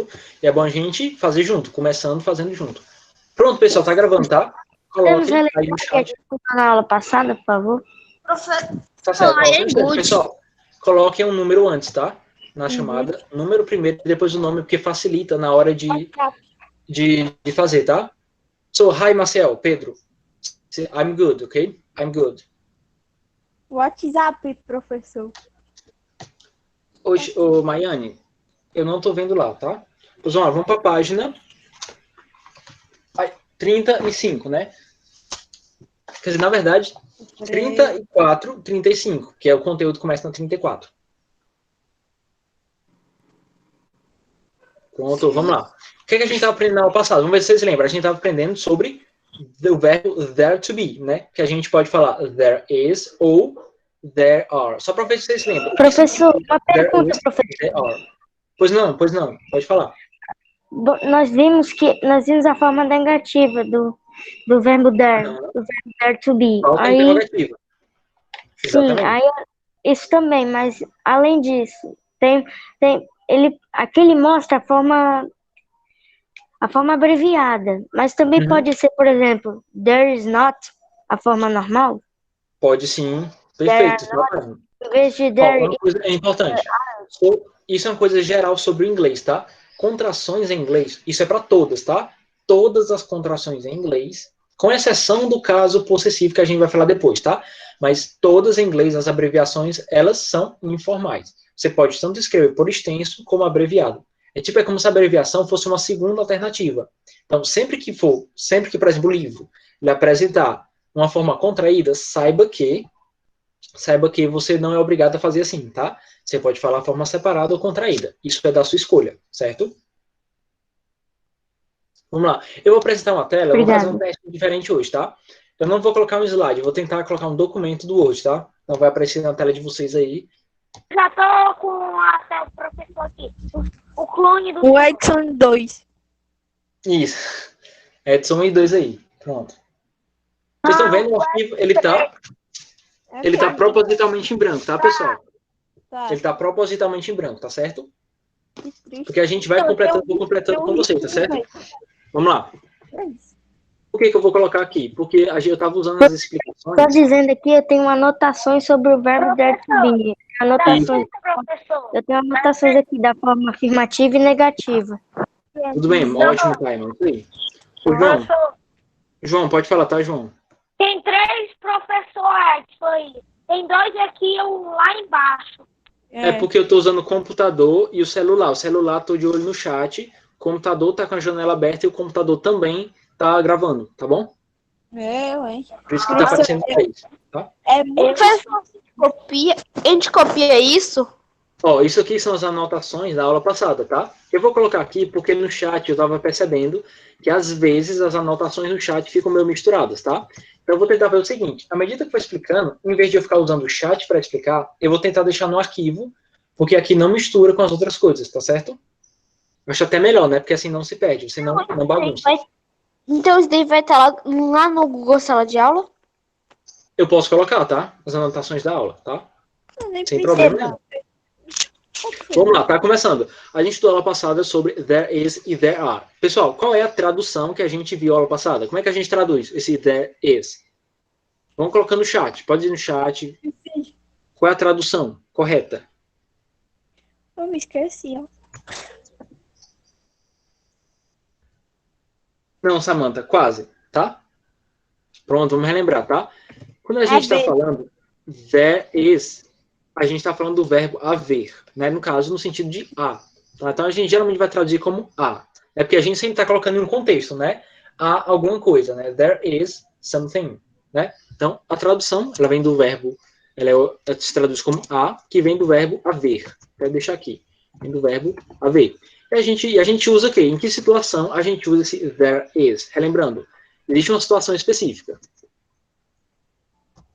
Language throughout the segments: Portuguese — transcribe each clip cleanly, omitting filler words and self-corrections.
certo? E é bom a gente fazer junto, começando fazendo junto. Pronto, pessoal, tá gravando, tá? Coloquem aí no chat. Na aula passada, por favor. Tá certo, ó, só um instante, pessoal. Coloquem um número antes, tá? Na chamada, número primeiro e depois o nome, porque facilita na hora de fazer, tá? So, hi, Marcel, Pedro. I'm good, okay? I'm good. WhatsApp, professor. Hoje, ô, Maiane, eu não tô vendo lá, tá? Pois vamos pra página 35, né? Quer dizer, na verdade, 34, 35, que é o conteúdo que começa na 34. Pronto, vamos lá. O que a gente estava aprendendo na aula passada? Vamos ver se vocês lembram. A gente estava aprendendo sobre o verbo there to be, né? Que a gente pode falar there is ou there are. Só para ver se vocês lembram. Professor, uma pergunta, professor. Pois não, pode falar. Nós vimos a forma negativa do verbo there, do verbo there to be. Falta aí, interrogativa. Exatamente. Sim, aí isso também, mas além disso, aqui ele mostra a forma abreviada, mas também pode ser, por exemplo, there is not, a forma normal? Pode sim, perfeito. Em vez de there uma coisa é importante. Isso é uma coisa geral sobre o inglês, tá? Contrações em inglês, isso é para todas, tá? Todas as contrações em inglês, com exceção do caso possessivo que a gente vai falar depois, tá? Mas todas em inglês, as abreviações, elas são informais. Você pode tanto escrever por extenso como abreviado. É como se a abreviação fosse uma segunda alternativa. Então, sempre que, por exemplo, o livro ele apresentar uma forma contraída, saiba que você não é obrigado a fazer assim, tá? Você pode falar a forma separada ou contraída. Isso é da sua escolha, certo? Vamos lá. Eu vou apresentar uma tela, eu vou fazer um teste diferente hoje, tá? Eu não vou colocar um slide, eu vou tentar colocar um documento do Word, tá? Então vai aparecer na tela de vocês aí. Já tô com a tela do professor aqui. O clone do... O Edson 2. Isso. Edson e 2 aí. Pronto. Vocês estão vendo o arquivo? Ele tá propositalmente em branco, tá, pessoal? Ele tá propositalmente em branco, tá certo? Porque a gente vai completando com vocês, tá certo? Vamos lá. Por que eu vou colocar aqui? Porque eu estava usando as explicações. Estou dizendo aqui, eu tenho anotações sobre o verbo there to be. Eu tenho anotações aqui da forma afirmativa e negativa. Tudo bem, ótimo, Caio. Isso aí. João, pode falar, tá, João? Tem 3 professores aí. Tem 2 aqui e um lá embaixo. É porque eu estou usando o computador e o celular. O celular estou de olho no chat. O computador está com a janela aberta e o computador também está gravando, tá bom? Ué. Por isso que está aparecendo 3, tá? Professor, a gente copia isso? Ó, isso aqui são as anotações da aula passada, tá? Eu vou colocar aqui porque no chat eu estava percebendo que às vezes as anotações no chat ficam meio misturadas, tá? Então eu vou tentar fazer o seguinte, à medida que eu for explicando, em vez de eu ficar usando o chat para explicar, eu vou tentar deixar no arquivo, porque aqui não mistura com as outras coisas, tá certo? Eu acho até melhor, né? Porque assim não se perde, você não bagunça. Então isso daí vai estar lá no Google Sala de Aula? Eu posso colocar, tá? As anotações da aula, tá? Sem problema nenhum. Vamos lá, tá começando. A gente estudou aula passada sobre there is e there are. Pessoal, qual é a tradução que a gente viu aula passada? Como é que a gente traduz esse there is? Vamos colocar no chat. Pode ir no chat. Qual é a tradução correta? Eu me esqueci, ó. Não, Samantha, quase, tá? Pronto, vamos relembrar, tá? Quando a gente está falando there is, a gente está falando do verbo haver, né? No caso, no sentido de há. Tá? Então, a gente geralmente vai traduzir como há. É porque a gente sempre está colocando em um contexto, né? Há alguma coisa, né? There is something, né? Então, a tradução, ela vem do verbo, ela se traduz como há, que vem do verbo haver. Vou deixar aqui. Vem do verbo haver. E a gente usa o quê? Em que situação a gente usa esse there is? Relembrando, existe uma situação específica.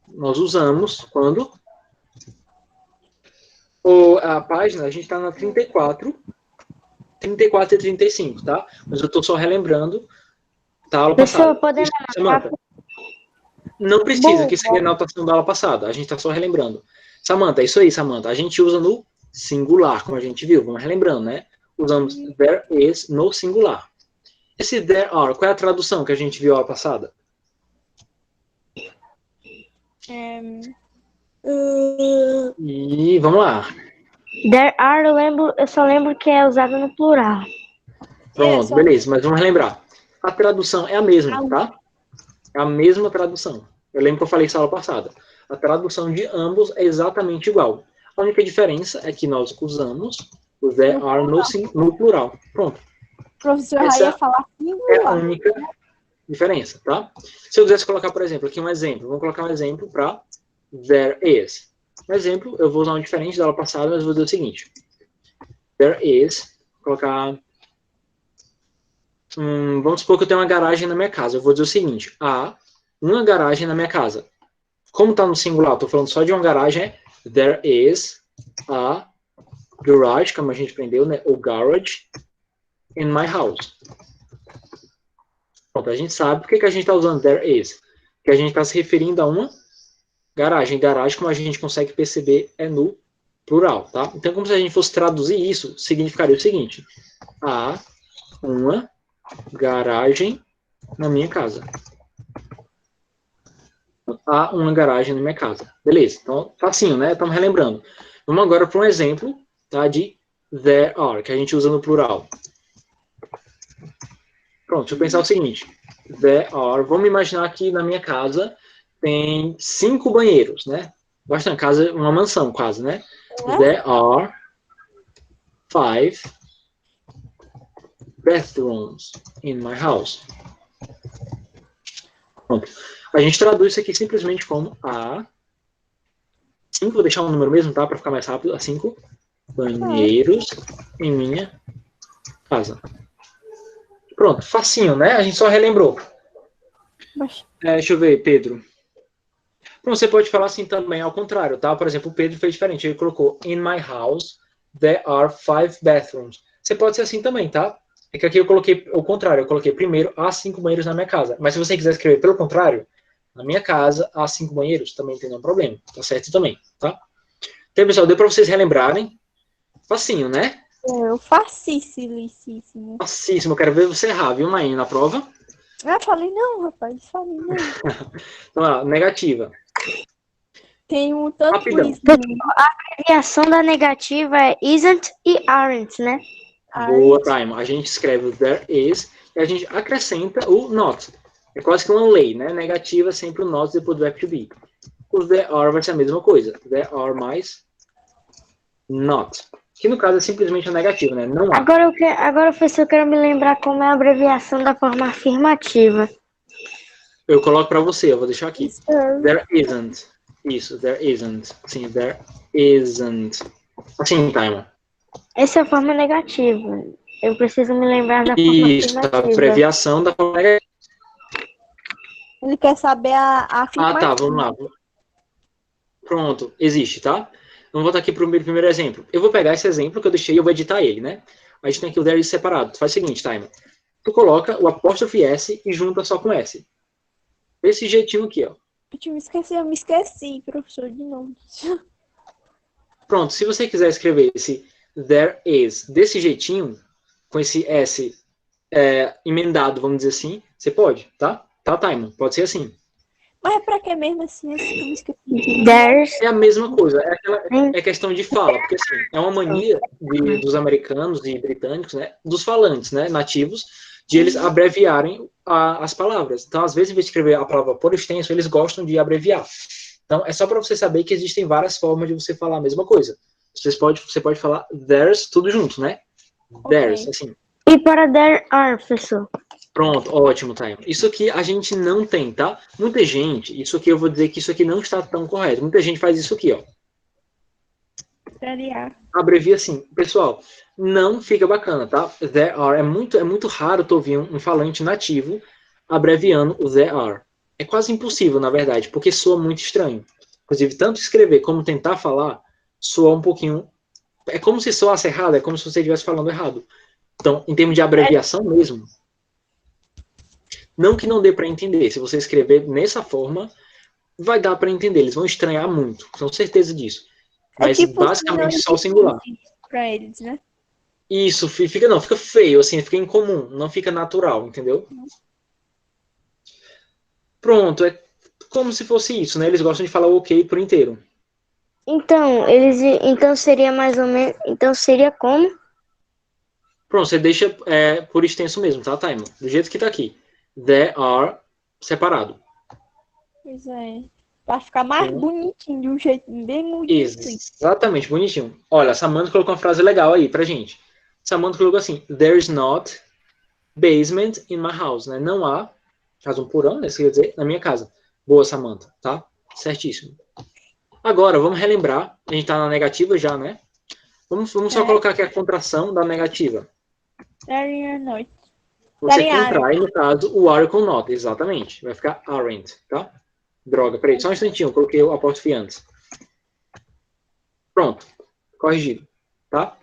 Nós usamos quando... a página, a gente está na 34 e 35, tá? Mas eu estou só relembrando da aula passada. Samantha, não precisa, que seria a anotação da aula passada. A gente está só relembrando. Samantha, é isso aí, Samantha. A gente usa no singular, como a gente viu. Vamos relembrando, né? usamos there is no singular. Esse there are, qual é a tradução que a gente viu a passada? E vamos lá. There are, eu só lembro que é usado no plural. Pronto, beleza, mas vamos relembrar. A tradução é a mesma, tá? É a mesma tradução. Eu lembro que eu falei isso na aula passada. A tradução de ambos é exatamente igual. A única diferença é que nós usamos o there are no plural. Pronto. O professor Essa ia falar é a única diferença, tá? Se eu quisesse colocar, por exemplo, aqui um exemplo. Vamos colocar um exemplo para there is. Um exemplo, eu vou usar um diferente da aula passada, mas vou dizer o seguinte. There is, vou colocar... vamos supor que eu tenho uma garagem na minha casa. Eu vou dizer o seguinte. Há uma garagem na minha casa. Como está no singular, estou falando só de uma garagem, é there is a garage, como a gente aprendeu, né? O garage in my house. Pronto, a gente sabe por que a gente está usando there is. Que a gente está se referindo a uma garagem. Garagem, como a gente consegue perceber, é no plural, tá? Então, como se a gente fosse traduzir isso, significaria o seguinte. Há uma garagem na minha casa. Há uma garagem na minha casa. Beleza, então, facinho, né? Estamos relembrando. Vamos agora para um exemplo, tá, de there are, que a gente usa no plural. Pronto, deixa eu pensar o seguinte. There are, vamos imaginar que na minha casa tem 5 banheiros, né? Basta uma casa, uma mansão quase, né? There are 5 bathrooms in my house. Pronto. A gente traduz isso aqui simplesmente como a 5, vou deixar um número mesmo, tá? Para ficar mais rápido. A 5 banheiros em minha casa. Pronto, facinho, né? A gente só relembrou. Deixa eu ver, Pedro. Pronto, você pode falar assim também, ao contrário, tá? Por exemplo, o Pedro fez diferente. Ele colocou, in my house, there are 5 bathrooms. Você pode ser assim também, tá? É que aqui eu coloquei o contrário. Eu coloquei primeiro, há 5 banheiros na minha casa. Mas se você quiser escrever pelo contrário, na minha casa, há 5 banheiros, também tem nenhum problema. Tá certo também, tá? Então, pessoal, deu para vocês relembrarem. Facinho, né? Facíssimo. Facíssimo. Eu quero ver você errar, viu, Maína, na prova? Falei não, rapaz. Falei não. Então, lá, negativa. Tem um tanto Rapidão. isso. A abreviação da negativa é isn't e aren't, né? Boa, Time. A gente escreve o there is e a gente acrescenta o not. É quase que uma lei, né? Negativa sempre o not depois do verbo to be. O there are vai ser a mesma coisa. There are mais not. Que no caso é simplesmente a negativa, né? Não há. Agora, professor, eu quero me lembrar como é a abreviação da forma afirmativa. Eu coloco para você, eu vou deixar aqui. There isn't. Isso, there isn't. Sim, there isn't. Assim, Time. Essa é a forma negativa. Eu preciso me lembrar da forma Isso, a afirmativa. abreviação da forma negativa. Ele quer saber a afirmativa. Tá, vamos lá. Pronto, existe, tá? Vamos voltar aqui para o primeiro exemplo. Eu vou pegar esse exemplo que eu deixei e eu vou editar ele, né? A gente tem aqui o there is separado. Tu faz o seguinte, Time. Tu coloca o apóstrofe S e junta só com S. Desse jeitinho aqui, ó. Eu me esqueci, professor, de novo. Pronto, se você quiser escrever esse there is desse jeitinho, com esse S emendado, vamos dizer assim, você pode, tá? Tá, Time? Pode ser assim. Mas é pra que mesmo assim? Eu me esqueci. There's... É a mesma coisa, é questão de fala, porque assim, é uma mania dos americanos e britânicos, né, dos falantes, né, nativos, de eles abreviarem as palavras. Então, às vezes, em vez de escrever a palavra por extenso, eles gostam de abreviar. Então, é só para você saber que existem várias formas de você falar a mesma coisa. Você pode falar there's tudo junto, né? There's, assim. E para there are, professor? Pronto, ótimo, Time. Isso aqui a gente não tem, tá? Muita gente, isso aqui eu vou dizer que isso aqui não está tão correto. Muita gente faz isso aqui, ó. Abrevia assim. Pessoal, não fica bacana, tá? There are, é muito raro tu ouvir um falante nativo abreviando o there are. É quase impossível, na verdade, porque soa muito estranho. Inclusive, tanto escrever como tentar falar, soa um pouquinho... É como se soasse errado, é como se você estivesse falando errado. Então, em termos de abreviação mesmo, não que não dê para entender. Se você escrever nessa forma, vai dar para entender. Eles vão estranhar muito, tenho certeza disso. Mas tipo, basicamente só o singular. Para eles, né? Isso, fica feio, assim, fica incomum, não fica natural, entendeu? Pronto, é como se fosse isso, né? Eles gostam de falar o ok por inteiro. Então seria mais ou menos, então seria como? Pronto, você deixa por extenso mesmo, tá, Taimo? Do jeito que tá aqui. There are separado. Pois é. Pra ficar mais Sim. bonitinho, de um jeito bem bonitinho. Exatamente, bonitinho. Olha, a Samantha colocou uma frase legal aí pra gente. Samantha colocou assim: There is not basement in my house, né? Não há, caso um porão, né? Isso quer dizer, na minha casa. Boa, Samantha, tá? Certíssimo. Agora, vamos relembrar. A gente tá na negativa já, né? Vamos só colocar aqui a contração da negativa. There are not. Você There are. contrai, no caso, o are com not, exatamente. Vai ficar aren't, tá? Droga, peraí, só um instantinho, eu coloquei o apóstrofe antes. Pronto, corrigido, tá?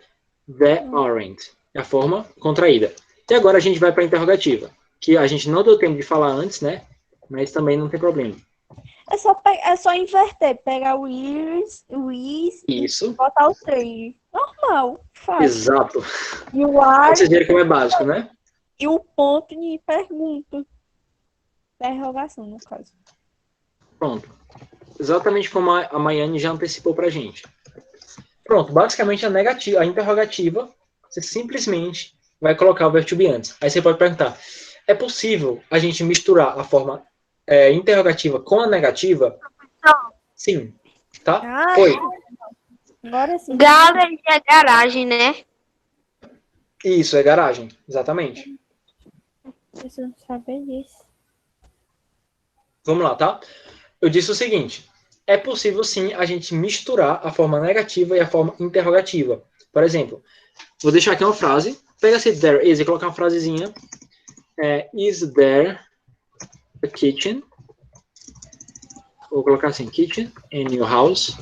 There aren't, é a forma contraída. E agora a gente vai para a interrogativa, que a gente não deu tempo de falar antes, né? Mas também não tem problema. É só inverter, pegar o is Isso. e botar o three. Normal, fácil. Exato. E o are Vocês viram como é básico, né? e o ponto de pergunta. Interrogação, no caso. Pronto. Exatamente como a Maiane já antecipou pra gente. Pronto, basicamente a interrogativa, você simplesmente vai colocar o verbo to be antes. Aí você pode perguntar, é possível a gente misturar a forma interrogativa com a negativa? Sim. Tá? Oi. Agora sim. Garage é garagem, né? Isso, é garagem. Exatamente. Preciso saber disso. Vamos lá, tá? Eu disse o seguinte, é possível sim a gente misturar a forma negativa e a forma interrogativa. Por exemplo, vou deixar aqui uma frase, pega esse there is e colocar uma frasezinha. Is there a kitchen? Vou colocar assim, kitchen in your house.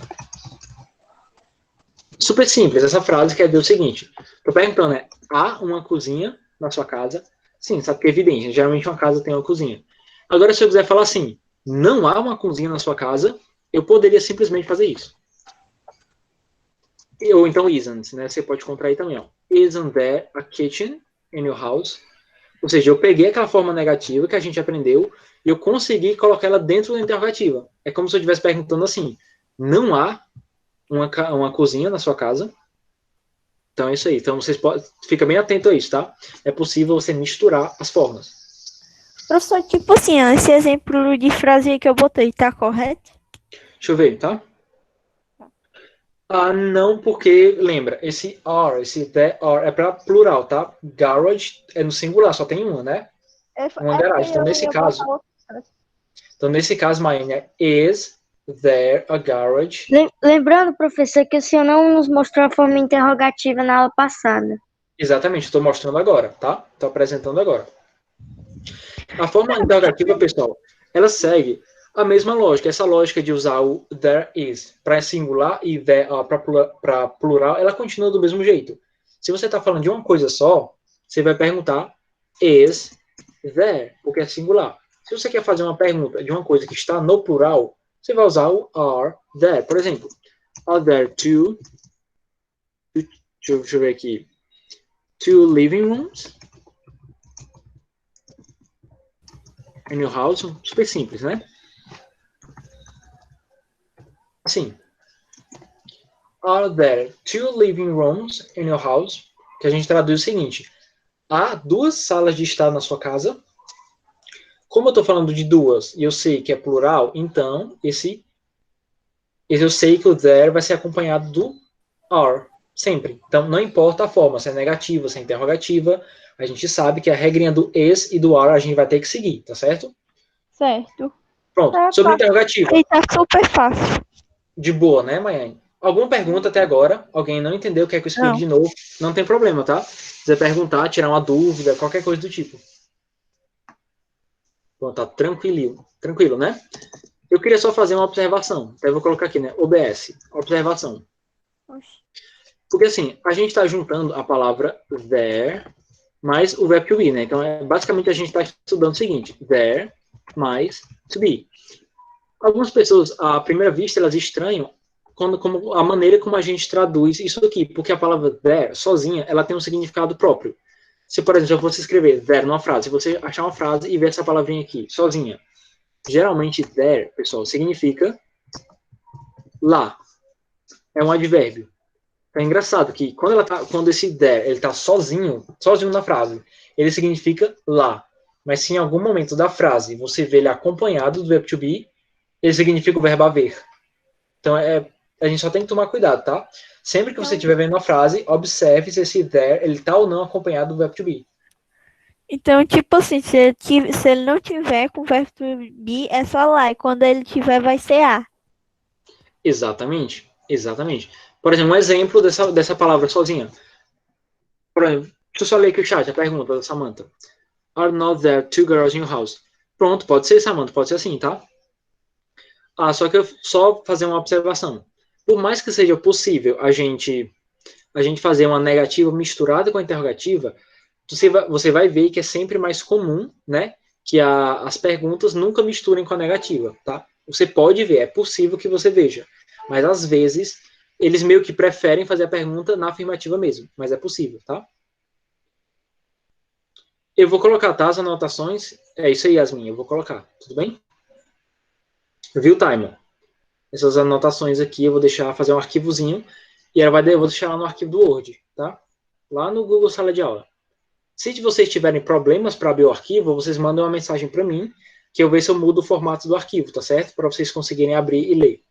Super simples, essa frase quer dizer o seguinte, tô perguntando, há uma cozinha na sua casa? Sim, sabe que é evidente, geralmente uma casa tem uma cozinha. Agora, se eu quiser falar assim, não há uma cozinha na sua casa, eu poderia simplesmente fazer isso. Ou então isn't, né? Você pode contrair também, ó. Isn't there a kitchen in your house? Ou seja, eu peguei aquela forma negativa que a gente aprendeu e eu consegui colocar ela dentro da interrogativa. É como se eu estivesse perguntando assim, não há uma cozinha na sua casa? Então é isso aí. Então vocês fica bem atento a isso, tá? É possível você misturar as formas. Professor, tipo assim, esse exemplo de frase que eu botei, tá correto? Deixa eu ver, tá? Não, porque, lembra, esse are, esse there are é para plural, tá? Garage é no singular, só tem uma, né? Uma garagem. Então, nesse caso, Maiane, is there a garage? Lembrando, professor, que o senhor não nos mostrou a forma interrogativa na aula passada. Exatamente, estou mostrando agora, tá? Estou apresentando agora. A forma interrogativa, pessoal, ela segue a mesma lógica. Essa lógica de usar o there is para singular e there para plural, ela continua do mesmo jeito. Se você está falando de uma coisa só, você vai perguntar is there, porque é singular. Se você quer fazer uma pergunta de uma coisa que está no plural, você vai usar o are there. Por exemplo, are there two deixa eu ver aqui, two living rooms in your house? Super simples, né? Assim, are there two living rooms in your house? Que a gente traduz o seguinte, há duas salas de estar na sua casa? Como eu estou falando de duas e eu sei que é plural, então esse eu sei que o there vai ser acompanhado do are, sempre. Então não importa a forma, se é negativa, se é interrogativa, a gente sabe que a regrinha do is e do are a gente vai ter que seguir, tá certo? Certo. Pronto, sobre interrogativa. E tá super fácil. De boa, né, Maiane? Alguma pergunta até agora? Alguém não entendeu, quer que eu explique de novo? Não tem problema, tá? Se quiser perguntar, tirar uma dúvida, qualquer coisa do tipo. Bom, tá tranquilo, né? Eu queria só fazer uma observação. Então eu vou colocar aqui, né? OBS, observação. Porque assim, a gente está juntando a palavra there mais o verbo to be, né? Então, basicamente, a gente está estudando o seguinte, there mais to be. Algumas pessoas, à primeira vista, elas estranham a maneira como a gente traduz isso aqui, porque a palavra there, sozinha, ela tem um significado próprio. Se, por exemplo, eu fosse escrever there numa frase, se você achar uma frase e ver essa palavrinha aqui, sozinha, geralmente there, pessoal, significa lá. É um advérbio. É engraçado que quando esse there, ele tá sozinho na frase, ele significa lá. Mas se em algum momento da frase você vê ele acompanhado do verbo to be, ele significa o verbo haver. Então, a gente só tem que tomar cuidado, tá? Sempre que você estiver vendo uma frase, observe se esse there, ele tá ou não acompanhado do verbo to be. Então, tipo assim, se ele não tiver com o verbo to be, é só lá. E quando ele tiver, vai ser a. Exatamente. Por exemplo, um exemplo dessa palavra sozinha. Por exemplo, deixa eu só ler aqui o chat, a pergunta da Samantha. Are not there two girls in your house? Pronto, pode ser, Samantha, pode ser assim, tá? Só que eu só fazer uma observação. Por mais que seja possível a gente fazer uma negativa misturada com a interrogativa, você vai ver que é sempre mais comum, né, que as perguntas nunca misturem com a negativa, tá? Você pode ver, é possível que você veja, mas às vezes eles meio que preferem fazer a pergunta na afirmativa mesmo, mas é possível, tá? Eu vou colocar, tá, as anotações. É isso aí, Yasmin, eu vou colocar, tudo bem? Viu, Timer? Essas anotações aqui eu vou fazer um arquivozinho e eu vou deixar lá no arquivo do Word, tá? Lá no Google Sala de Aula. Se vocês tiverem problemas para abrir o arquivo, vocês mandam uma mensagem para mim, que eu vejo se eu mudo o formato do arquivo, tá certo? Para vocês conseguirem abrir e ler.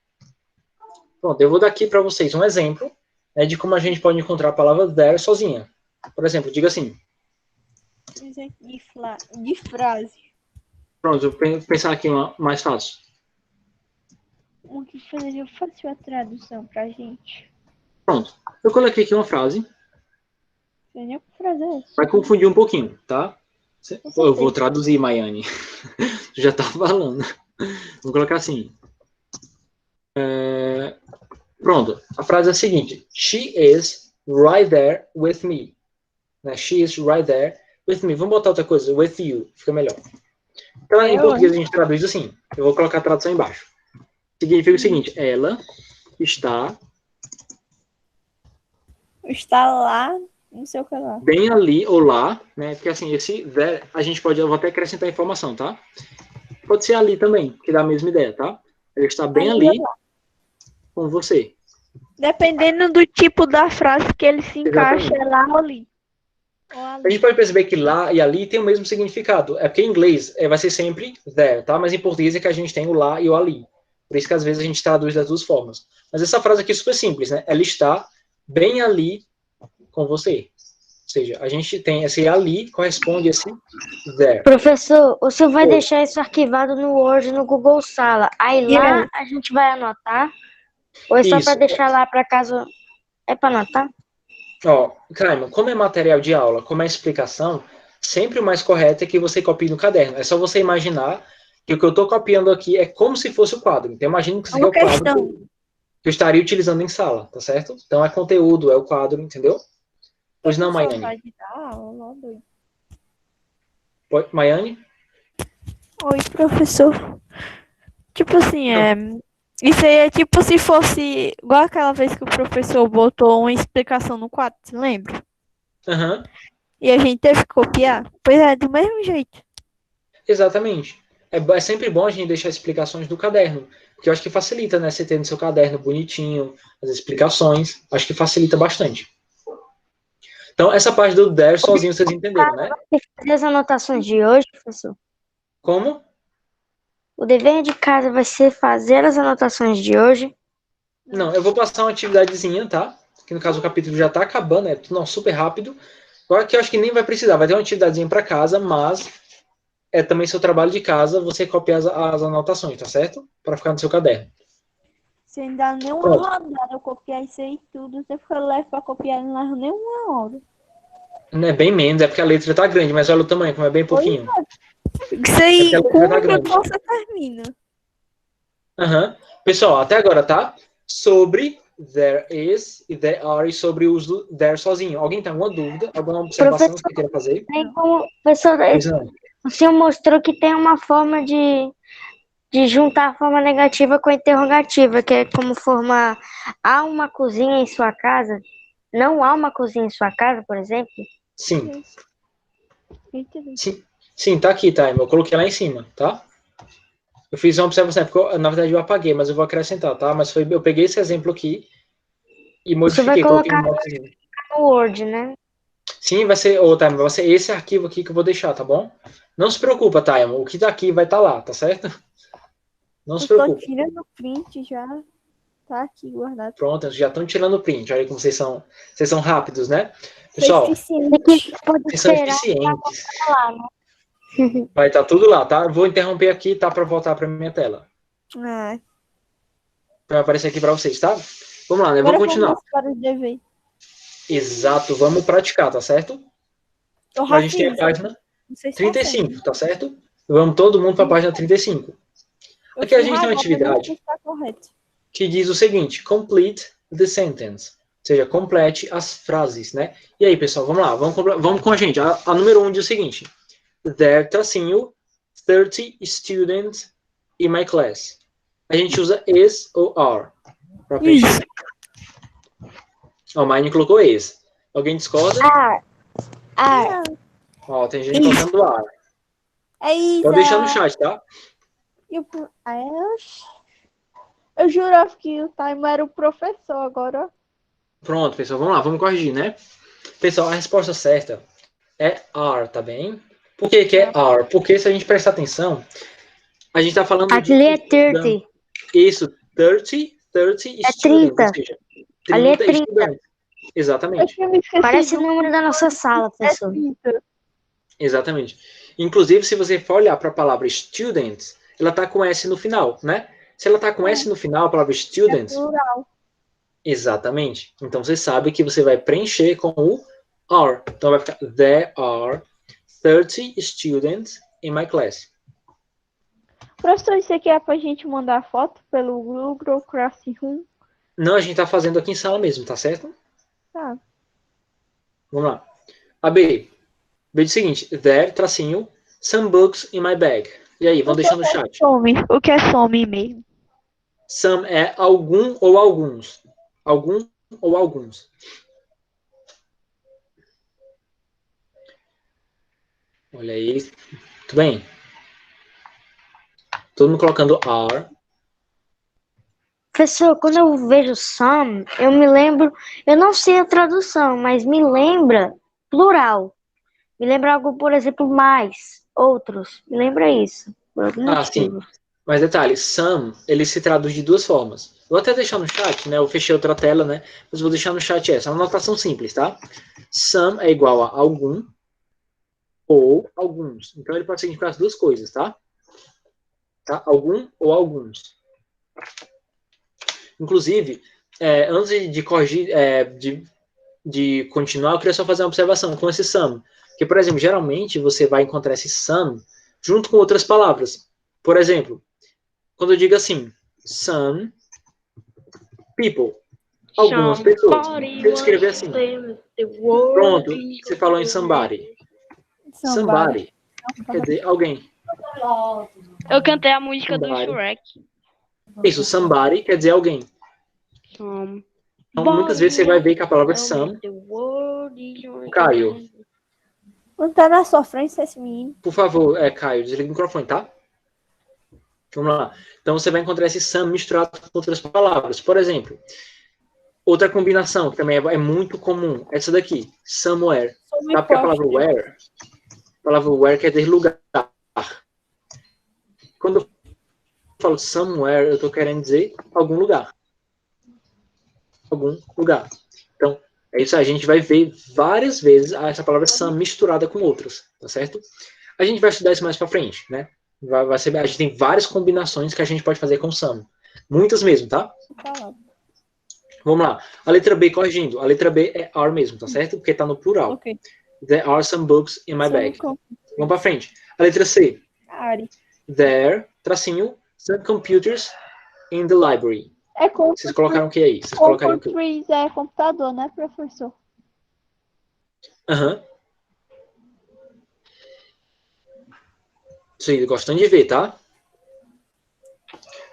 Pronto, eu vou dar aqui para vocês um exemplo, né, de como a gente pode encontrar a palavra there sozinha. Por exemplo, diga assim. De frase. Pronto, eu vou pensar aqui uma mais fácil. O que seria fácil a tradução pra gente? Pronto, eu coloquei aqui uma frase. Que frase é essa? Vai confundir um pouquinho, tá? Eu vou traduzir, Maiane. Já tá falando. Vou colocar assim. Pronto, a frase é a seguinte. She is right there with me. Né? She is right there with me. Vamos botar outra coisa. With you. Fica melhor. Então, em português a gente traduz assim. Eu vou colocar a tradução embaixo. Significa o seguinte. Ela está lá, não sei o que lá. bem ali ou lá, né? Porque assim, esse there, eu vou até acrescentar informação, tá? Pode ser ali também, que dá a mesma ideia, tá? Ela está bem ali com você. Dependendo do tipo da frase que ele se encaixa, é lá ou ali. A gente pode perceber que lá e ali tem o mesmo significado. É porque em inglês vai ser sempre there, tá? Mas em português é que a gente tem o lá e o ali. Por isso que às vezes a gente traduz das duas formas. Mas essa frase aqui é super simples, né? Ela está bem ali com você. Ou seja, a gente tem esse ali, corresponde a esse there. Professor, o senhor vai deixar isso arquivado no Word, no Google Sala. Aí lá a gente vai anotar? Ou é só para deixar lá para caso... É para anotar? Ó, Kramer, como é material de aula, como é explicação, sempre o mais correto é que você copie no caderno. É só você imaginar que o que eu estou copiando aqui é como se fosse o quadro. Então, imagina que esse aqui é o quadro que eu estaria utilizando em sala, tá certo? Então, é conteúdo, é o quadro, entendeu? Pois não, Maiane? Maiane? Oi, professor. Tipo assim, isso aí é tipo se fosse igual aquela vez que o professor botou uma explicação no quadro, você lembra? Aham. E a gente teve que copiar? Pois é, do mesmo jeito. Exatamente. É sempre bom a gente deixar explicações no caderno, porque eu acho que facilita, né? Você ter no seu caderno bonitinho, as explicações, acho que facilita bastante. Então, essa parte do there sozinho vocês entenderam, né? Você fazer as anotações de hoje, professor? Como? O dever de casa vai ser fazer as anotações de hoje? Não, eu vou passar uma atividadezinha, tá? Que no caso o capítulo já tá acabando, é tudo super rápido. Agora que eu acho que nem vai precisar, vai ter uma atividadezinha para casa, mas é também seu trabalho de casa você copiar as anotações, tá certo? Para ficar no seu caderno. Você ainda nem uma rodada, eu copiar isso aí tudo, você foi leve para copiar, não leva nem uma hora. Não é bem menos, é porque a letra tá grande, mas olha o tamanho, como é bem pouquinho. Isso aí, como tá que você termina? Pessoal, até agora, tá? Sobre there is e there are e sobre o uso do there sozinho. Alguém tem alguma dúvida? Alguma observação que você queira fazer? Tem como, professor, o senhor mostrou que tem uma forma de de juntar a forma negativa com a interrogativa, que é como formar há uma cozinha em sua casa? Não há uma cozinha em sua casa, por exemplo? Sim. Entendi. Sim, tá aqui, tá? Eu coloquei lá em cima, tá? Eu fiz uma observação, porque na verdade eu apaguei, mas eu vou acrescentar, tá? Mas eu peguei esse exemplo aqui e Você vai modifiquei, coloquei colocar um boxzinho. no Word, né? Sim, vai ser, Time, vai ser esse arquivo aqui que eu vou deixar, tá bom? Não se preocupa, Time, o que tá aqui vai estar lá, tá certo? Não se Eu tô preocupa. tirando o print já. Tá aqui guardado. Pronto, já estão tirando o print. Olha como vocês são rápidos, né? Pessoal, Você pode vocês são esperar eficientes. lá, né? Vai estar tudo lá, tá? Vou interromper aqui, tá? Para voltar para minha tela. Ah, Vai aparecer aqui para vocês, tá? Vamos lá, né? Vamos agora continuar. vamos para o dever. Exato, vamos praticar, tá certo? Eu A gente tem a fiz. página Vocês 35, tá certo? Vamos todo mundo para a página 35. Aqui a gente tem uma atividade que diz o seguinte: complete the sentence. Ou seja, complete as frases, né? E aí, pessoal, vamos lá, vamos com a gente. A número 1 diz o seguinte: there, tracinho, 30 students in my class. A gente usa is ou are para preencher. Ó, o Mine colocou is. Alguém discorda? Ó, tem gente colocando are. É isso. Pode deixar no chat, tá? Eu jurava que o Time era o professor agora. Pronto, pessoal, vamos lá, vamos corrigir, né? Pessoal, a resposta certa é are, tá bem? Por que que é are? Porque se a gente prestar atenção, a gente tá falando Aqui é 30. Isso, 30 É students, 30. ou seja, 30 Ali é 30. estudantes. Exatamente. Parece o número da nossa sala, professor. Exatamente. Inclusive, se você for olhar para a palavra students, ela tá com S no final, né? Se ela tá com S no final, a palavra students... É plural. Exatamente. Então, você sabe que você vai preencher com o are. Então, vai ficar, there are 30 students in my class. Professor, isso aqui é pra gente mandar foto pelo Google Classroom? Não, a gente tá fazendo aqui em sala mesmo, tá certo? Tá. Vamos lá. A B. B diz o seguinte, there, tracinho, some books in my bag. E aí, vão deixando no chat. O que é some mesmo? Some é algum ou alguns. Algum ou alguns. Olha aí. Tudo bem? Todo mundo colocando are. Professor, quando eu vejo some, eu me lembro, eu não sei a tradução, mas me lembra plural. Me lembra algo, por exemplo, mais, outros. Me lembra isso. Por algum motivo. Sim. Mas detalhe, some, ele se traduz de duas formas. Vou até deixar no chat, né? Eu fechei outra tela, né? Mas vou deixar no chat essa. É uma anotação simples, tá? Some é igual a algum ou alguns. Então ele pode significar as duas coisas, tá? Algum ou alguns. Inclusive, antes de corrigir, de continuar, eu queria só fazer uma observação com esse some. Que, por exemplo, geralmente você vai encontrar esse some junto com outras palavras. Por exemplo, quando eu digo assim, some people, algumas pessoas. Eu escrever assim. Pronto, você falou em somebody. Somebody. Quer dizer, alguém. Eu cantei a música Somebody. do Shrek. Isso, somebody quer dizer alguém. Então, muitas vezes você vai ver que a palavra some. Caio, Não tá na sofrência esse menino. por favor, Caio, desliga o microfone, tá? Vamos lá. Então, você vai encontrar esse some misturado com outras palavras. Por exemplo, outra combinação que também é muito comum, essa daqui, somewhere. Tá? Porque a palavra where quer dizer lugar. Quando eu falo somewhere, eu estou querendo dizer algum lugar. Algum lugar. Então, é isso. A gente vai ver várias vezes essa palavra some misturada com outras, tá certo? A gente vai estudar isso mais pra frente, né? A gente tem várias combinações que a gente pode fazer com some. Muitas mesmo, tá? Vamos lá. A letra B, corrigindo. A letra B é are mesmo, tá certo? Porque tá no plural. Ok. There are some books in my bag. Vamos pra frente. A letra C. There, tracinho, some computers in the library. Vocês colocaram o que aí? Vocês colocaram o que? É computador, né, professor? Aham. Isso aí, gostando de ver, tá?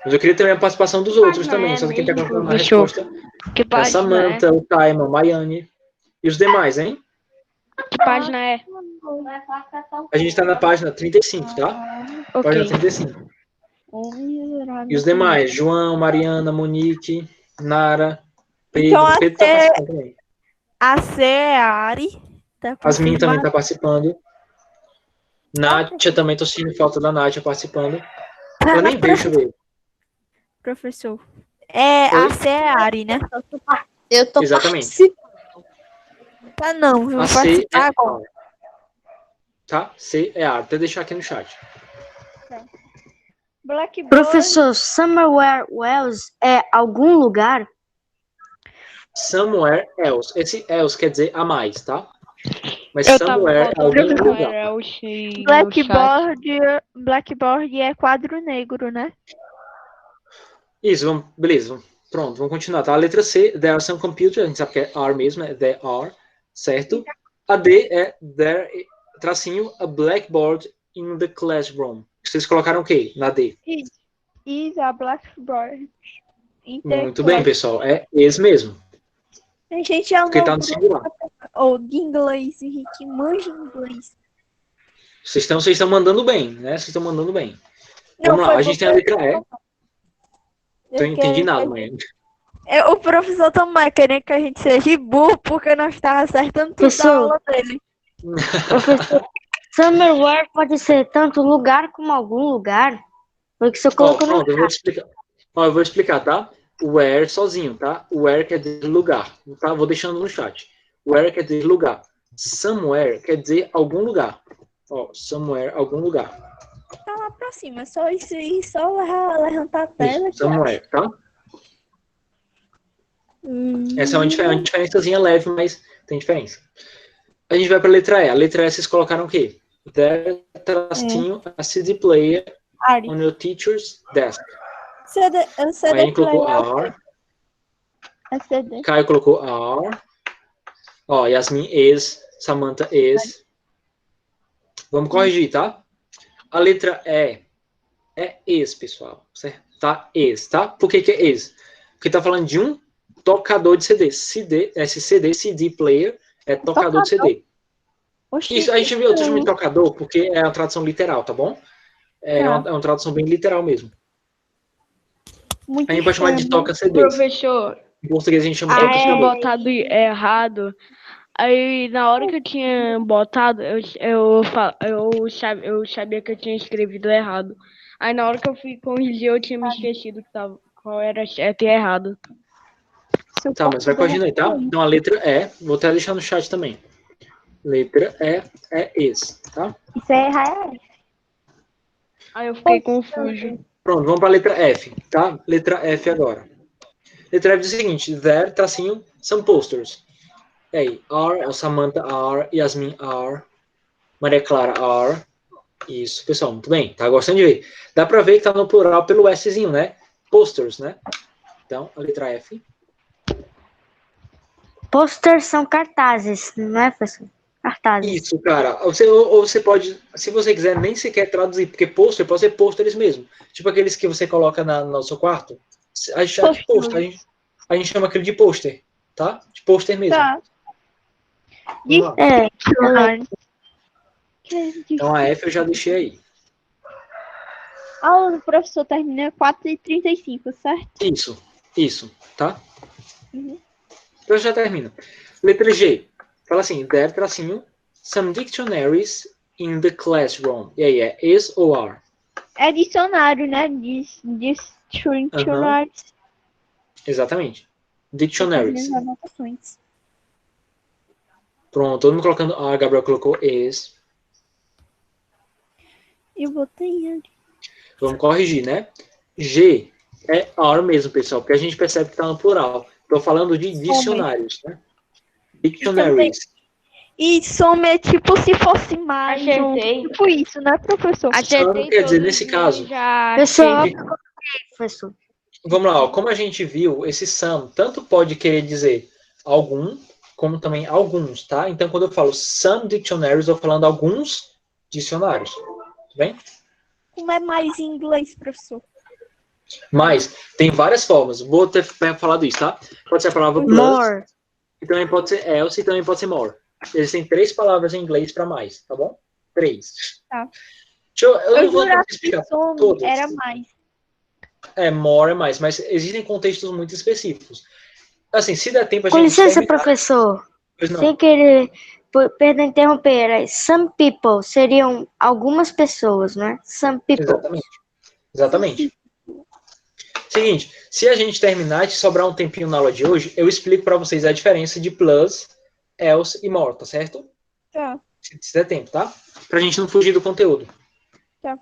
Mas eu queria também a participação dos outros também. Só quem está colocando a resposta Que é a página é? Samantha, o Taima, Maiane e os demais, hein? Que página é? A gente está na página 35, tá? Página Ok. 35. E os Então, demais? João, Mariana, Monique, Nara, Pedro. Então, Pedro está participando também. a C é a Ari. Tá Asmin também confirmado. está participando. Nátia também, tô sentindo falta da Nátia participando. Ela nem veio, deixa eu ver. Professor. A Oi? C é a Ari, né? Eu tô Exatamente. participando. Tá não, viu? A C é Participar A. agora. Tá? C é A. Até deixar aqui no chat. Blackboard. Professor, Somewhere Wells é algum lugar? Somewhere else. Esse else quer dizer a mais, tá? Mas Eu tava somewhere é algum botando lugar. no chat. Blackboard é quadro negro, né? Isso, beleza. Pronto, vamos continuar, tá? A letra C, there are some computers, a gente sabe que é are mesmo, é there are, certo? A D é there, tracinho, a blackboard in the classroom. Vocês colocaram o quê na D? Is a blackboard. Muito bem, pessoal, é esse mesmo. A gente é um Porque tá no singular. ou de inglês, a gente manja inglês. Vocês estão mandando bem, né? Vocês estão mandando bem. Não, Vamos lá, foi a gente tem a letra E. Não Eu entendi quero- nada, mãe. O professor também querendo que a gente seja burro, porque nós estávamos acertando tudo da Professor. aula dele. Professor, somewhere pode ser tanto lugar como algum lugar? Foi o que você Ó, colocou no pronto, eu vou te explicar. Ó, eu vou explicar, tá? O where sozinho, tá? O where quer dizer lugar, tá? Vou deixando no chat. Where quer dizer lugar. Somewhere quer dizer algum lugar. Ó, somewhere, algum lugar. Tá lá pra cima, só isso aí, só levantar a tela. Isso, somewhere, tá? Essa é uma diferençazinha leve, mas tem diferença. A gente vai para a letra E. A letra E vocês colocaram o quê? There, tracinho, a CD player Ari. on your teacher's desk. CD Aí colocou are. CD. Caio colocou are. Ó, Yasmin is. Samantha is. Vamos corrigir, tá? A letra E é is, pessoal. Certo? Tá? Is, tá? Por que que é is? Porque tá falando de um tocador de CD. CD player é tocador de CD. Oxi, Isso, a gente viu outro de tocador porque é uma tradução literal, tá bom? É uma tradução bem literal mesmo. muito A gente pode chamar de toca CDs. Professor, Em português a gente chama de eu toca tinha CD. botado errado. Aí, na hora que eu tinha botado, eu sabia que eu tinha escrevido errado. Aí, na hora que eu fui corrigir, eu tinha me esquecido qual era certo e errado. Tá, mas vai corrigindo aí, tá? Então a letra E, vou até deixar no chat também. Letra E é is, tá? Isso é errado. Aí eu fiquei confuso. Pronto, vamos para a letra F, tá? Letra F agora. Letra F diz o seguinte, there, tracinho, some posters. E aí, are, Samantha are, Yasmin are, Maria Clara are. Isso, pessoal, muito bem. Tá gostando de ver? Dá para ver que tá no plural pelo Szinho, né? Posters, né? Então, a letra F. Posters são cartazes, não é, professor? Cartazes. Isso, cara. Ou você pode, se você quiser, nem sequer traduzir, porque pôster pode ser pôsteres mesmo. Tipo aqueles que você coloca no seu quarto. A gente chama de pôster. A gente chama aquele de pôster, tá? De pôster mesmo. Tá. Vamos lá. Então a F eu já deixei aí. A aula do professor termina 4h35, certo? Isso, tá? Então já termina. Letra G. Fala assim, there, tracinho, some dictionaries in the classroom. E aí, é is ou are? É dicionário, né? Dicionários. Exatamente. Dictionaries. As anotações. Pronto, todo mundo colocando are, Gabriel colocou is. Eu botei ali. Vamos corrigir, né? G é are mesmo, pessoal, porque a gente percebe que está no plural. Estou falando de dicionários, né? Dictionaries. E some é tipo se fosse mais. Acertei. Tipo isso, né, professor? Acertei quer dizer, todos nesse e caso, já Pessoal, achei. professor. Vamos lá, ó, como a gente viu, esse some tanto pode querer dizer algum, como também alguns, tá? Então, quando eu falo some dictionaries, eu estou falando alguns dicionários. Tudo bem? Como é mais em inglês, professor? Mas tem várias formas. Vou ter falado isso, tá? Pode ser a palavra plus, More. e também pode ser else, e também pode ser more. Existem 3 palavras em inglês para mais, tá bom? 3. Tá. Eu não vou jurava explicar que some todas. era mais. More é mais, mas existem contextos muito específicos. Assim, se der tempo a Com gente licença, terminar. professor. Pois não. Sem querer, perdão interromper. Some people seriam algumas pessoas, né? Some people. Exatamente. Seguinte, se a gente terminar e sobrar um tempinho na aula de hoje, eu explico para vocês a diferença de plus, else e more, tá certo? Tá. Se der tempo, tá? Pra gente não fugir do conteúdo. Tá.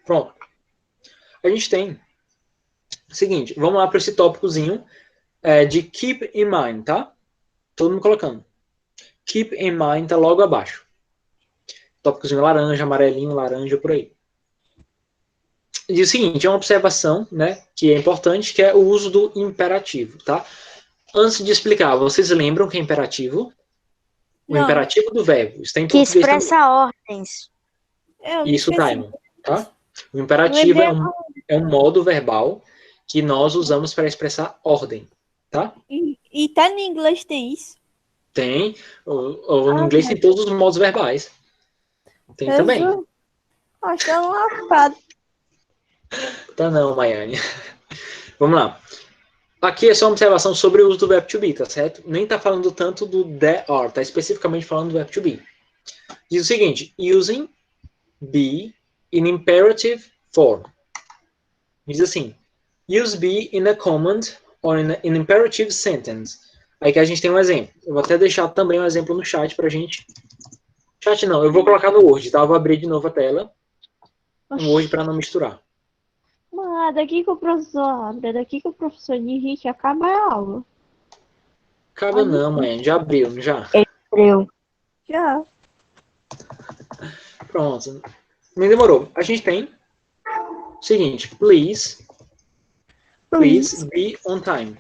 Pronto. A gente tem o seguinte, vamos lá para esse tópicozinho de keep in mind, tá? Todo mundo colocando. Keep in mind tá logo abaixo. Tópicozinho laranja, amarelinho, laranja, por aí. Diz o seguinte, é uma observação, né, que é importante, que é o uso do imperativo, tá? Antes de explicar, vocês lembram que é imperativo? O Não. imperativo do verbo. Está em Que português expressa ordens. Eu não Isso, esqueci. Taimon, tá? O imperativo Lembrei é um modo verbal que nós usamos para expressar ordem, tá? E tá no inglês tem isso? Tem. O inglês tem todos os modos verbais. Tem também. Acho que é um lascado. Tá não, Maiane. Vamos lá. Aqui é só uma observação sobre o uso do verbo to be, tá certo? Nem tá falando tanto do there are, tá especificamente falando do verbo to be. Diz o seguinte, using be in imperative form. Diz assim, use be in a command or in an imperative sentence. Aí que a gente tem um exemplo. Eu vou até deixar também um exemplo no chat pra gente. Chat não, eu vou colocar no Word, tá? Eu vou abrir de novo a tela. No Word pra não misturar. Mano, daqui que o professor abre, daqui que o professor dirige, acaba a aula. Acaba não, mãe. Já abriu, não já? Eu. Já. Pronto. Nem demorou. A gente tem o seguinte. Please be on time.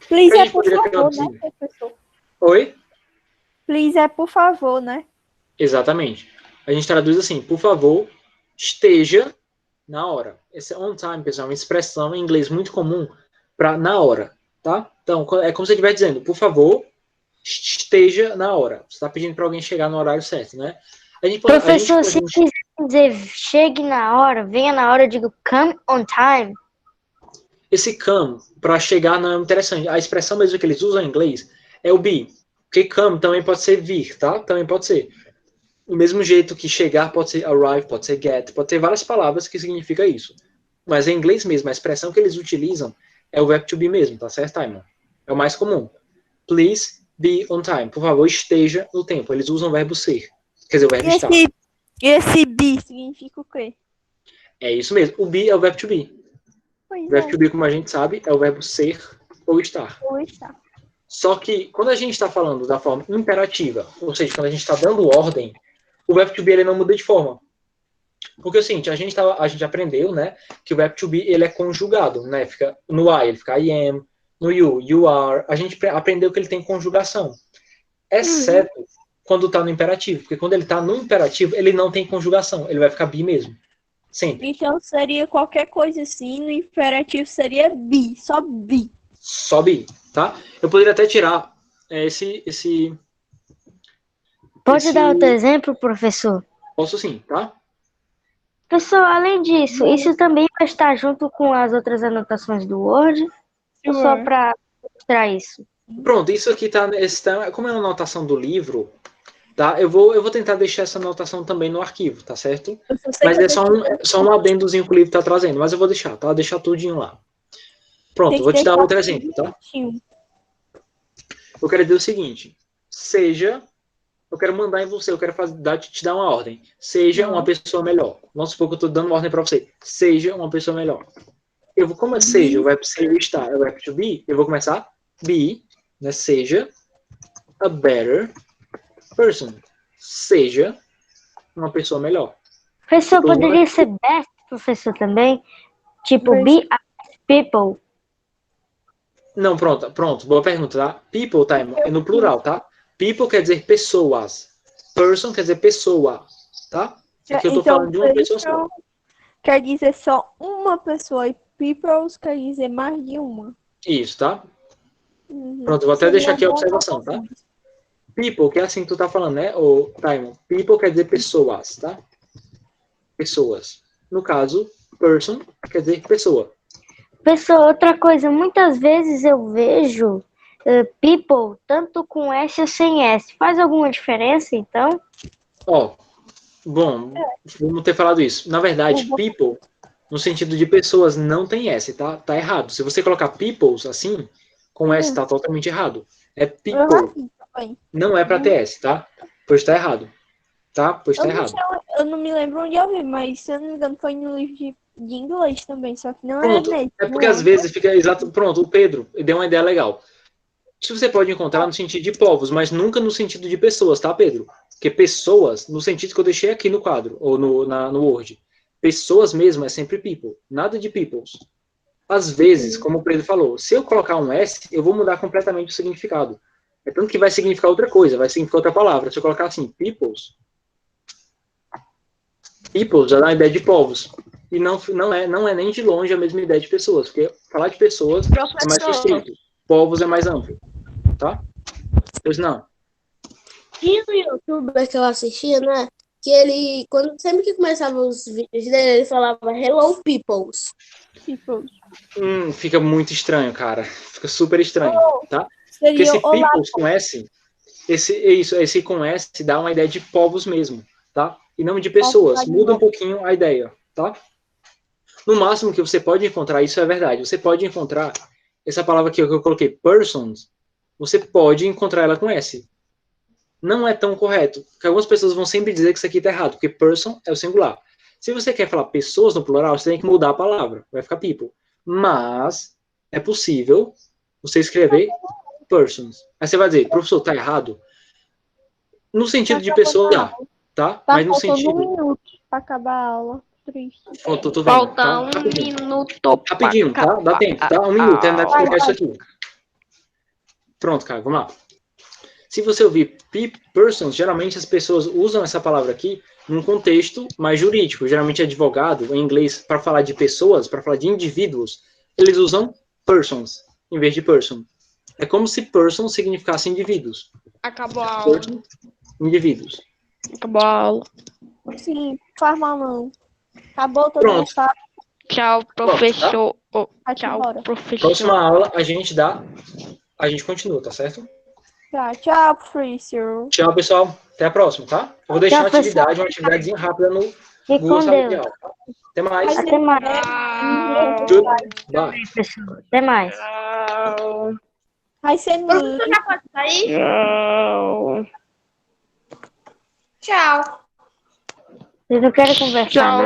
Please A é gente por poderia favor, traduzir. né, professor? Oi? Please é por favor, né? Exatamente. A gente traduz assim. Por favor, esteja na hora. Esse on time, pessoal, é uma expressão em inglês muito comum para na hora, tá? Então, é como se você estivesse dizendo, por favor, esteja na hora. Você está pedindo para alguém chegar no horário certo, né? Professor, se quiser dizer chegue na hora, venha na hora, eu digo come on time. Esse come, para chegar, não é interessante. A expressão mesmo que eles usam em inglês é o be. Porque come também pode ser vir, tá? Também pode ser. Do mesmo jeito que chegar pode ser arrive, pode ser get, pode ter várias palavras que significa isso. Mas em inglês mesmo, a expressão que eles utilizam é o verbo to be mesmo, tá certo, Taimon? É o mais comum. Please be on time. Por favor, esteja no tempo. Eles usam o verbo ser. Quer dizer, o verbo estar. Esse be significa o quê? É isso mesmo. O be é o verbo to be. Pois O verbo to be, como a gente sabe, é o verbo ser ou estar. Ou está. Só que, quando a gente está falando da forma imperativa, ou seja, quando a gente está dando ordem, o verbo to be ele não muda de forma. Porque é o seguinte, a gente aprendeu, né, que o verbo to be ele é conjugado, né? Fica no I, ele fica I am, no you are. A gente aprendeu que ele tem conjugação. Exceto quando está no imperativo. Porque quando ele está no imperativo, ele não tem conjugação. Ele vai ficar be mesmo. Sempre. Então seria qualquer coisa assim, no imperativo seria be, só be. Só be, tá? Eu poderia até tirar esse... Pode dar outro exemplo, professor? Posso sim, tá? Professor, além disso, isso também vai estar junto com as outras anotações do Word? Ou só para mostrar isso? Pronto, isso aqui tá... Como é uma anotação do livro, tá? Eu vou tentar deixar essa anotação também no arquivo, tá certo? Mas é só um adendozinho que o livro tá trazendo. Mas eu vou deixar, tá? Vou deixar tudinho lá. Pronto, vou te dar outro exemplo, tá? Eu quero dizer o seguinte. Eu quero mandar em você, eu quero te dar uma ordem. Seja uma pessoa melhor. Vamos supor que eu estou dando uma ordem para você. Seja uma pessoa melhor. Como é seja, o verbo ser estar, é o verbo to be, eu vou começar be, né? Seja a better person. Seja uma pessoa melhor. Professor, poderia ser best, professor, também? Tipo, be a people. Não, pronto. Boa pergunta, tá? People, tá? É no plural, tá? People quer dizer pessoas. Person quer dizer pessoa, tá? Aqui eu tô falando de uma pessoa só. quer dizer só uma pessoa e peoples quer dizer mais de uma. Isso, tá? Uhum. Pronto, vou até Seria deixar aqui a bom observação, pra tá? vocês. People, que é assim que tu tá falando, né, ô Taimon? People quer dizer pessoas, tá? Pessoas. No caso, person quer dizer pessoa. Pessoal, outra coisa, muitas vezes eu vejo people tanto com S ou sem S. Faz alguma diferença, então? Ó, bom, vamos ter falado isso. Na verdade, people, no sentido de pessoas, não tem S, tá? Tá errado. Se você colocar peoples assim, com S tá totalmente errado. É people. Também. Não é pra ter S, tá? Pois tá errado. Tá? Pois tá errado. Eu não me lembro onde eu vi, mas se eu não me engano foi no livro de inglês também, só que não Pronto. é nesse. É porque às vezes fica exato. Pronto, o Pedro deu uma ideia legal. Isso você pode encontrar no sentido de povos, mas nunca no sentido de pessoas, tá, Pedro? Porque pessoas, no sentido que eu deixei aqui no quadro, ou no Word. Pessoas mesmo é sempre people. Nada de peoples. Às vezes, como o Pedro falou, se eu colocar um S, eu vou mudar completamente o significado. É tanto que vai significar outra coisa, vai significar outra palavra. Se eu colocar assim, peoples já dá uma ideia de povos. E não é nem de longe a mesma ideia de pessoas, porque falar de pessoas é mais restrito. Povos é mais amplo. Tá? Pois não. Tinha no YouTube que eu assistia, né? Que ele, sempre que começava os vídeos dele, ele falava Hello Peoples. Peoples. Fica muito estranho, cara. Fica super estranho, tá? Porque Seria esse olá. peoples com S, esse com S dá uma ideia de povos mesmo, tá? E não de pessoas. Muda um pouquinho a ideia, tá? No máximo que você pode encontrar, isso é verdade, você pode encontrar essa palavra aqui que eu coloquei, persons, você pode encontrar ela com S. Não é tão correto, porque algumas pessoas vão sempre dizer que isso aqui está errado, porque person é o singular. Se você quer falar pessoas no plural, você tem que mudar a palavra, vai ficar people. Mas é possível você escrever persons. Aí você vai dizer, professor, está errado? No sentido de pessoa, dá, tá? Mas no sentido... 1 minuto para acabar a aula. Triste. Tô vendo, Falta tá? um Rapidinho. minuto. Rapidinho, tá? Dá tempo, tá? 1 minuto, terminar de explicar isso aqui. Pronto, cara, vamos lá. Se você ouvir persons, geralmente as pessoas usam essa palavra aqui num contexto mais jurídico. Geralmente advogado, em inglês, para falar de pessoas, para falar de indivíduos, eles usam persons, em vez de person. É como se person significasse indivíduos. Acabou a aula. Indivíduos. Acabou a aula. Sim, faz mal não. Acabou todo Pronto. mundo, tá? Tchau, professor. Vai Tchau, embora. professor. Próxima aula a gente continua, tá certo? Tchau, professor. Tchau, pessoal. Até a próxima, tá? Eu vou deixar uma atividadezinha rápida no Fique Google com Sala de Deus. Aula. Tá? Até mais. Até mais. Tudo. Bye. Pessoal. Até mais. Tchau. Vai ser Professor, muito. já pode sair? Tchau. Tchau. Vocês não querem conversar, Tchau. né?